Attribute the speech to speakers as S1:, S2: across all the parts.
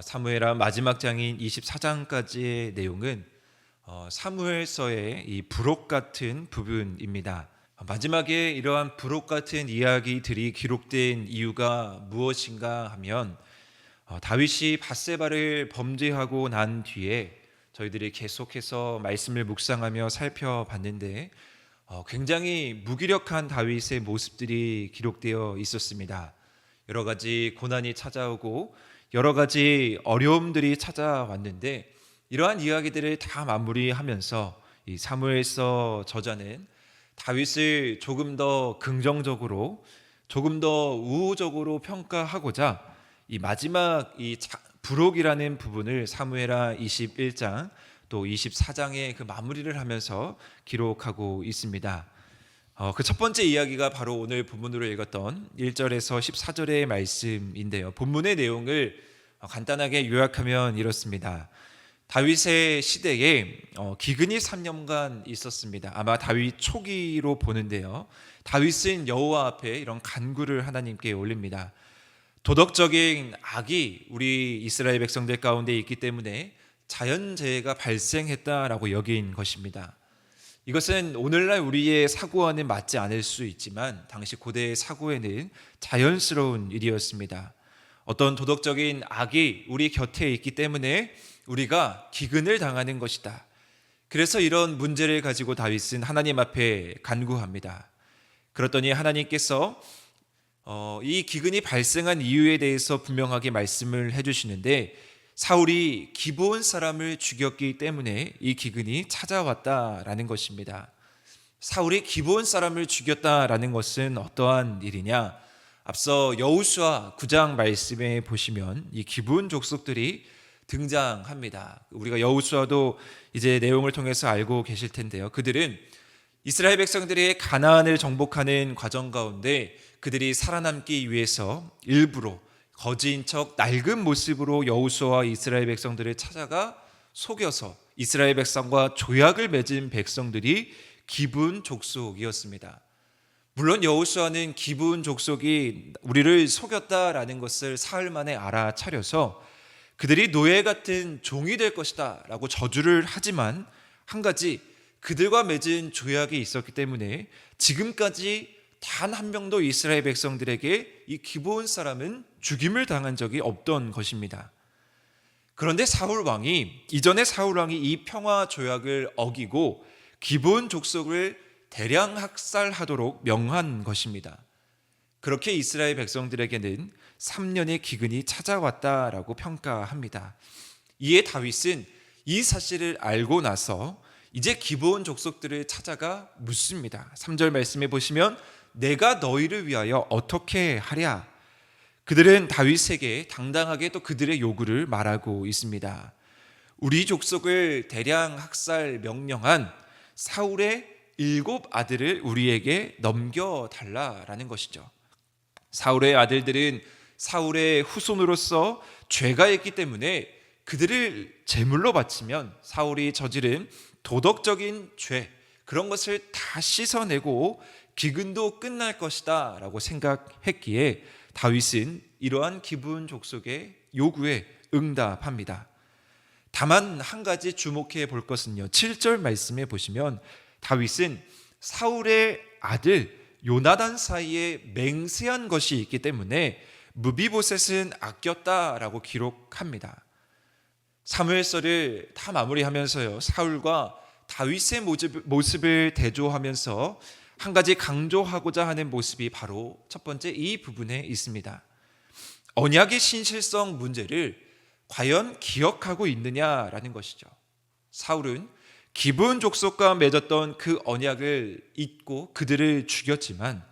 S1: 사무엘하 마지막 장인 24장까지의 내용은 사무엘서의 이 부록 같은 부분입니다. 마지막에 이러한 부록 같은 이야기들이 기록된 이유가 무엇인가 하면 다윗이 밧세바를 범죄하고 난 뒤에 저희들이 계속해서 말씀을 묵상하며 살펴봤는데 굉장히 무기력한 다윗의 모습들이 기록되어 있었습니다. 여러 가지 고난이 찾아오고 여러 가지 어려움들이 찾아왔는데 이러한 이야기들을 다 마무리하면서 이 사무엘서 저자는 다윗을 조금 더 긍정적으로, 조금 더 우호적으로 평가하고자 이 마지막 부록이라는 부분을 사무엘하 21장 또 24장에 그 마무리를 하면서 기록하고 있습니다. 그 첫 번째 이야기가 바로 오늘 본문으로 읽었던 1절에서 14절의 말씀인데요. 본문의 내용을 간단하게 요약하면 이렇습니다. 다윗의 시대에 기근이 3년간 있었습니다. 아마 다윗 초기로 보는데요. 다윗은 여호와 앞에 이런 간구를 하나님께 올립니다. 도덕적인 악이 우리 이스라엘 백성들 가운데 있기 때문에 자연재해가 발생했다라고 여긴 것입니다. 이것은 오늘날 우리의 사고와는 맞지 않을 수 있지만 당시 고대의 사고에는 자연스러운 일이었습니다. 어떤 도덕적인 악이 우리 곁에 있기 때문에 우리가 기근을 당하는 것이다. 그래서 이런 문제를 가지고 다윗은 하나님 앞에 간구합니다. 그랬더니 하나님께서 이 기근이 발생한 이유에 대해서 분명하게 말씀을 해주시는데 사울이 기브온 사람을 죽였기 때문에 이 기근이 찾아왔다라는 것입니다. 사울이 기브온 사람을 죽였다라는 것은 어떠한 일이냐? 앞서 여호수아 9장 말씀에 보시면 이 기브온 족속들이 등장합니다. 우리가 여호수아도 이제 내용을 통해서 알고 계실 텐데요. 그들은 이스라엘 백성들이 가나안을 정복하는 과정 가운데 그들이 살아남기 위해서 일부러 거지인 척 낡은 모습으로 여호수아와 이스라엘 백성들을 찾아가 속여서 이스라엘 백성과 조약을 맺은 백성들이 기브온 족속이었습니다. 물론 여호수아는 기브온 족속이 우리를 속였다라는 것을 사흘 만에 알아차려서 그들이 노예 같은 종이 될 것이다 라고 저주를 하지만 한 가지 그들과 맺은 조약이 있었기 때문에 지금까지 단 한 명도 이스라엘 백성들에게 이 기브온 사람은 죽임을 당한 적이 없던 것입니다. 그런데 이전에 사울 왕이 이 평화 조약을 어기고 기브온 족속을 대량 학살하도록 명한 것입니다. 그렇게 이스라엘 백성들에게는 3년의 기근이 찾아왔다라고 평가합니다. 이에 다윗은 이 사실을 알고 나서 이제 기브온 족속들을 찾아가 묻습니다. 3절 말씀에 보시면 내가 너희를 위하여 어떻게 하랴? 그들은 다윗에게 당당하게 또 그들의 요구를 말하고 있습니다. 우리 족속을 대량 학살 명령한 사울의 7 아들을 우리에게 넘겨달라라는 것이죠. 사울의 아들들은 사울의 후손으로서 죄가 있기 때문에 그들을 제물로 바치면 사울이 저지른 도덕적인 죄, 그런 것을 다 씻어내고 기근도 끝날 것이다 라고 생각했기에 다윗은 이러한 기브온 족속의 요구에 응답합니다. 다만 한 가지 주목해 볼 것은요, 7절 말씀에 보시면 다윗은 사울의 아들 요나단 사이에 맹세한 것이 있기 때문에 무비보셋은 아꼈다라고 기록합니다. 사무엘서를 다 마무리하면서요, 사울과 다윗의 모습을 대조하면서 한 가지 강조하고자 하는 모습이 바로 첫 번째 이 부분에 있습니다. 언약의 신실성 문제를 과연 기억하고 있느냐라는 것이죠. 사울은 기브온 족속과 맺었던 그 언약을 잊고 그들을 죽였지만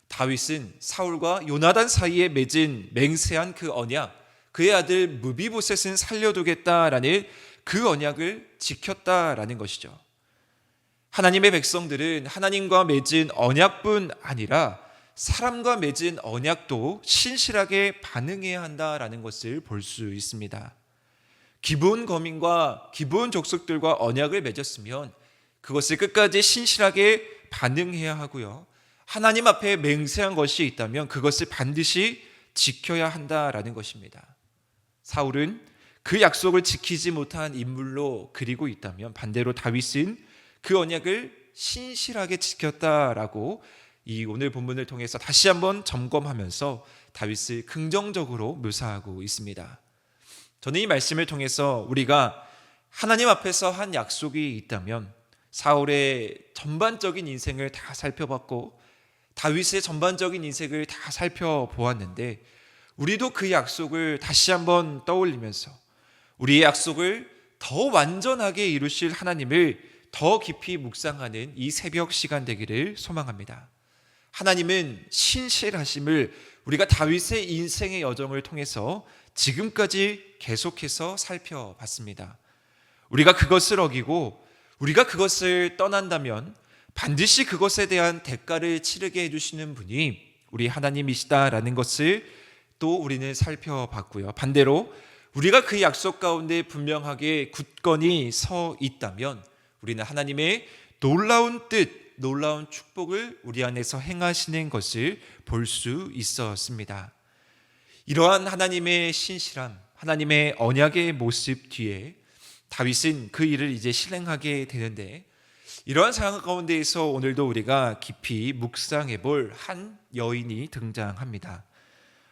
S1: 다윗은 사울과 요나단 사이에 맺은 맹세한 그 언약, 그의 아들 무비보셋은 살려두겠다라는 그 언약을 지켰다라는 것이죠. 하나님의 백성들은 하나님과 맺은 언약뿐 아니라 사람과 맺은 언약도 신실하게 반응해야 한다라는 것을 볼 수 있습니다. 기브온 거민과 기브온 족속들과 언약을 맺었으면 그것을 끝까지 신실하게 반응해야 하고요, 하나님 앞에 맹세한 것이 있다면 그것을 반드시 지켜야 한다라는 것입니다. 사울은 그 약속을 지키지 못한 인물로 그리고 있다면, 반대로 다윗은 그 언약을 신실하게 지켰다라고 이 오늘 본문을 통해서 다시 한번 점검하면서 다윗을 긍정적으로 묘사하고 있습니다. 저는 이 말씀을 통해서 우리가 하나님 앞에서 한 약속이 있다면, 사울의 전반적인 인생을 다 살펴봤고 다윗의 전반적인 인생을 다 살펴보았는데, 우리도 그 약속을 다시 한번 떠올리면서 우리의 약속을 더 완전하게 이루실 하나님을 더 깊이 묵상하는 이 새벽 시간 되기를 소망합니다. 하나님은 신실하심을 우리가 다윗의 인생의 여정을 통해서 지금까지 계속해서 살펴봤습니다. 우리가 그것을 어기고 우리가 그것을 떠난다면 반드시 그것에 대한 대가를 치르게 해주시는 분이 우리 하나님이시다라는 것을 또 우리는 살펴봤고요. 반대로 우리가 그 약속 가운데 분명하게 굳건히 서 있다면 우리는 하나님의 놀라운 뜻, 놀라운 축복을 우리 안에서 행하시는 것을 볼 수 있었습니다. 이러한 하나님의 신실함, 하나님의 언약의 모습 뒤에 다윗은 그 일을 이제 실행하게 되는데, 이러한 상황 가운데에서 오늘도 우리가 깊이 묵상해 볼 한 여인이 등장합니다.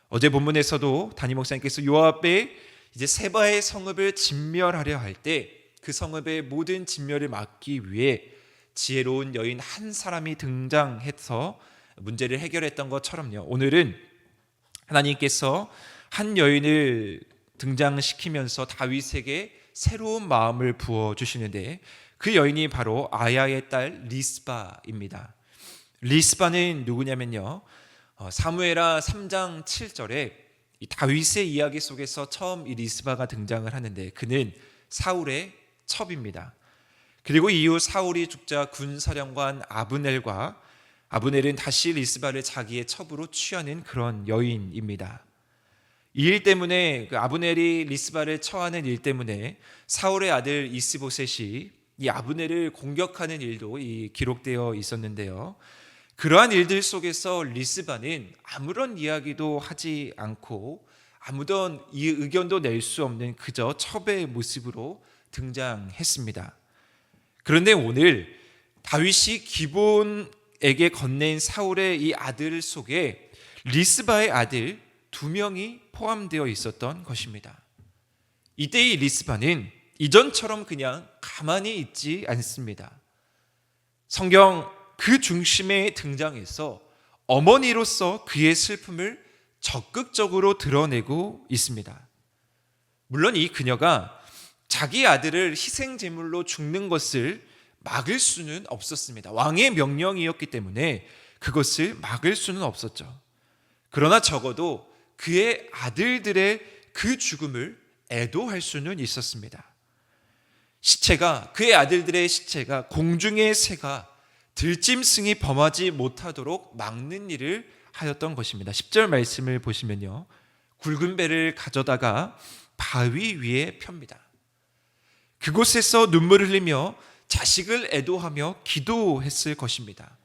S1: 어제 본문에서도 담임 목사님께서 요압의 이제 세바의 성읍을 진멸하려 할 때 그 성읍의 모든 진멸을 막기 위해 지혜로운 여인 한 사람이 등장해서 문제를 해결했던 것처럼요, 오늘은 하나님께서 한 여인을 등장시키면서 다윗에게 새로운 마음을 부어주시는데, 그 여인이 바로 아야의 딸 리스바입니다. 리스바는 누구냐면요, 사무엘하 3장 7절에 이 다윗의 이야기 속에서 처음 이 리스바가 등장을 하는데, 그는 사울의 첩입니다. 그리고 이후 사울이 죽자 군사령관 아브넬은 다시 리스바를 자기의 첩으로 취하는 그런 여인입니다. 이 일 때문에, 그 아브넬이 리스바를 처하는 일 때문에 사울의 아들 이스보셋이 이 아브넬을 공격하는 일도 기록되어 있었는데요, 그러한 일들 속에서 리스바는 아무런 이야기도 하지 않고 아무런 의견도 낼 수 없는 그저 첩의 모습으로 등장했습니다. 그런데 오늘 다윗이 기본에게 건넨 사울의 이 아들 속에 리스바의 아들 2명이 포함되어 있었던 것입니다. 이때의 리스바는 이전처럼 그냥 가만히 있지 않습니다. 성경 그 중심에 등장해서 어머니로서 그의 슬픔을 적극적으로 드러내고 있습니다. 물론 이 그녀가 자기 아들을 희생제물로 죽는 것을 막을 수는 없었습니다. 왕의 명령이었기 때문에 그것을 막을 수는 없었죠. 그러나 적어도 그의 아들들의 그 죽음을 애도할 수는 있었습니다. 그의 아들들의 시체가 공중의 새가 들짐승이 범하지 못하도록 막는 일을 하였던 것입니다. 10절 말씀을 보시면요, 굵은 배를 가져다가 바위 위에 펴니다. 그곳에서 눈물을 흘리며 자식을 애도하며 기도했을 것입니다.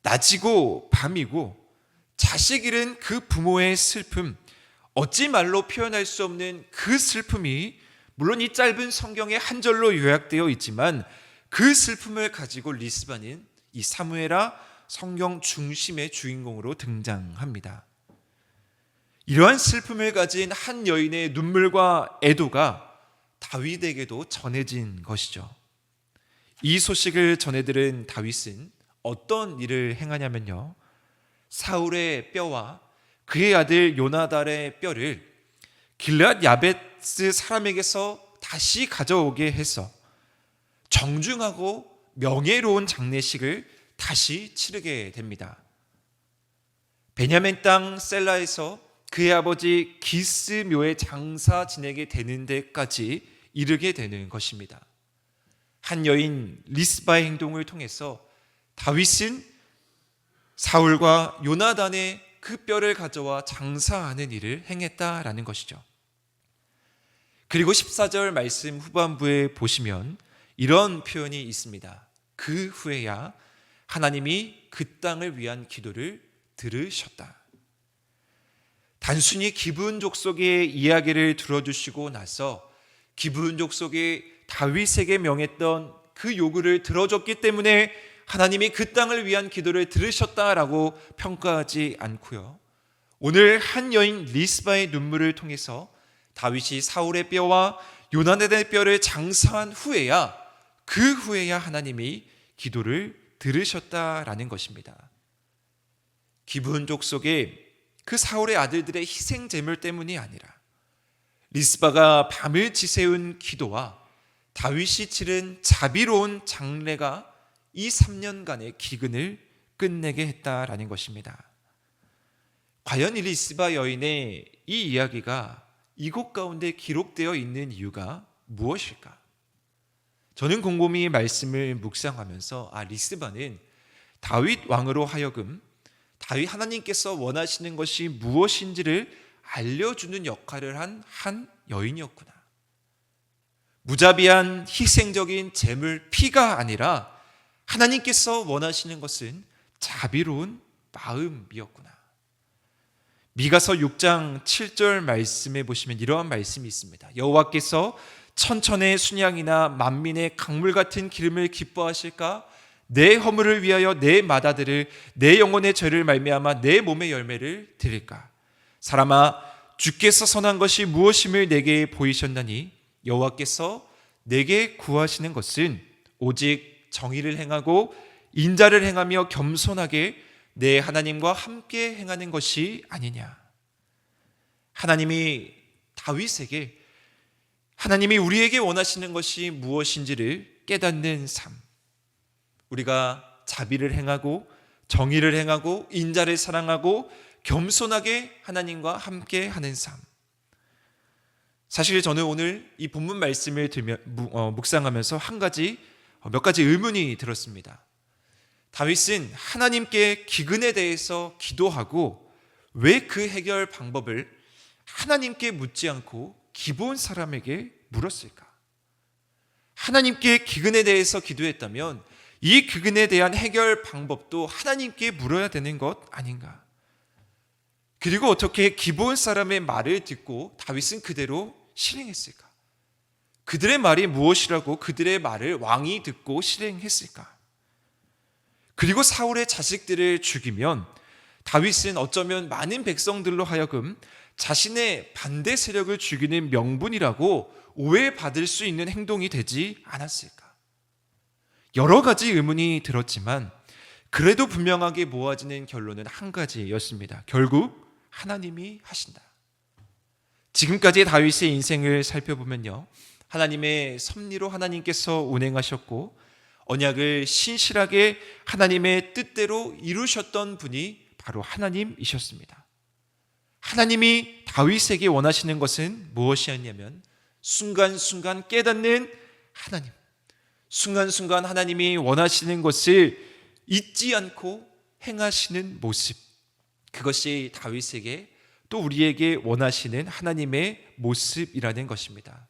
S1: 낮이고 밤이고 자식 잃은 그 부모의 슬픔, 어찌 말로 표현할 수 없는 그 슬픔이 물론 이 짧은 성경에 한 절로 요약되어 있지만, 그 슬픔을 가지고 리스바는 이 사무엘하 성경 중심의 주인공으로 등장합니다. 이러한 슬픔을 가진 한 여인의 눈물과 애도가 다윗에게도 전해진 것이죠. 이 소식을 전해들은 다윗은 어떤 일을 행하냐면요, 사울의 뼈와 그의 아들 요나단의 뼈를 길르앗 야베스 사람에게서 다시 가져오게 해서 정중하고 명예로운 장례식을 다시 치르게 됩니다. 베냐민 땅 셀라에서 그의 아버지 기스 묘에 장사 지내게 되는 데까지 이르게 되는 것입니다. 한 여인 리스바의 행동을 통해서 다윗은 사울과 요나단의 그 뼈를 가져와 장사하는 일을 행했다라는 것이죠. 그리고 14절 말씀 후반부에 보시면 이런 표현이 있습니다. 그 후에야 하나님이 그 땅을 위한 기도를 들으셨다. 단순히 기브온 족속의 이야기를 들어주시고 나서 기브온 족속이 다윗에게 명했던 그 요구를 들어줬기 때문에 하나님이 그 땅을 위한 기도를 들으셨다라고 평가하지 않고요, 오늘 한 여인 리스바의 눈물을 통해서 다윗이 사울의 뼈와 요나단의 뼈를 장사한 후에야, 그 후에야 하나님이 기도를 들으셨다라는 것입니다. 기브온 족속의 그 사울의 아들들의 희생 제물 때문이 아니라 리스바가 밤을 지새운 기도와 다윗이 치른 자비로운 장례가 이 3년간의 기근을 끝내게 했다라는 것입니다. 과연 이 리스바 여인의 이 이야기가 이곳 가운데 기록되어 있는 이유가 무엇일까? 저는 곰곰이 말씀을 묵상하면서 리스바는 다윗 왕으로 하여금 다윗 하나님께서 원하시는 것이 무엇인지를 알려주는 역할을 한 여인이었구나. 무자비한 희생적인 제물 피가 아니라 하나님께서 원하시는 것은 자비로운 마음이었구나. 미가서 6장 7절 말씀에 보시면 이러한 말씀이 있습니다. 여호와께서 천천의 순양이나 만민의 강물 같은 기름을 기뻐하실까? 내 허물을 위하여 내 맏아들을, 내 영혼의 죄를 말미암아 내 몸의 열매를 드릴까? 사람아, 주께서 선한 것이 무엇임을 내게 보이셨나니 여호와께서 내게 구하시는 것은 오직 정의를 행하고 인자를 행하며 겸손하게 내 하나님과 함께 행하는 것이 아니냐. 하나님이 다윗에게, 하나님이 우리에게 원하시는 것이 무엇인지를 깨닫는 삶, 우리가 자비를 행하고 정의를 행하고 인자를 사랑하고 겸손하게 하나님과 함께 하는 삶. 사실 저는 오늘 이 본문 말씀을 묵상하면서 몇 가지 의문이 들었습니다. 다윗은 하나님께 기근에 대해서 기도하고 왜 그 해결 방법을 하나님께 묻지 않고 기브온 사람에게 물었을까? 하나님께 기근에 대해서 기도했다면 이 기근에 대한 해결 방법도 하나님께 물어야 되는 것 아닌가? 그리고 어떻게 기브온 사람의 말을 듣고 다윗은 그대로 실행했을까? 그들의 말이 무엇이라고 그들의 말을 왕이 듣고 실행했을까? 그리고 사울의 자식들을 죽이면 다윗은 어쩌면 많은 백성들로 하여금 자신의 반대 세력을 죽이는 명분이라고 오해받을 수 있는 행동이 되지 않았을까? 여러 가지 의문이 들었지만 그래도 분명하게 모아지는 결론은 한 가지였습니다. 결국 하나님이 하신다. 지금까지 다윗의 인생을 살펴보면요, 하나님의 섭리로 하나님께서 운행하셨고 언약을 신실하게 하나님의 뜻대로 이루셨던 분이 바로 하나님이셨습니다. 하나님이 다윗에게 원하시는 것은 무엇이었냐면 순간순간 깨닫는 하나님, 순간순간 하나님이 원하시는 것을 잊지 않고 행하시는 모습, 그것이 다윗에게 또 우리에게 원하시는 하나님의 모습이라는 것입니다.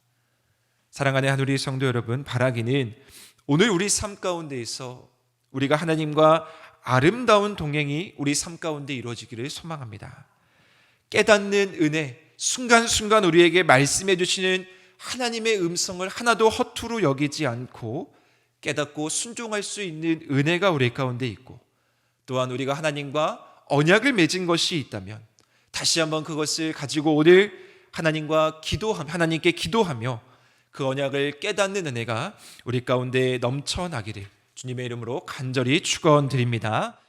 S1: 사랑하는 하누리 성도 여러분, 바라기는 오늘 우리 삶 가운데에서 우리가 하나님과 아름다운 동행이 우리 삶 가운데 이루어지기를 소망합니다. 깨닫는 은혜, 순간순간 우리에게 말씀해 주시는 하나님의 음성을 하나도 허투루 여기지 않고 깨닫고 순종할 수 있는 은혜가 우리 가운데 있고, 또한 우리가 하나님과 언약을 맺은 것이 있다면 다시 한번 그것을 가지고 오늘 하나님께 기도하며 그 언약을 깨닫는 은혜가 우리 가운데 넘쳐나기를 주님의 이름으로 간절히 축원드립니다.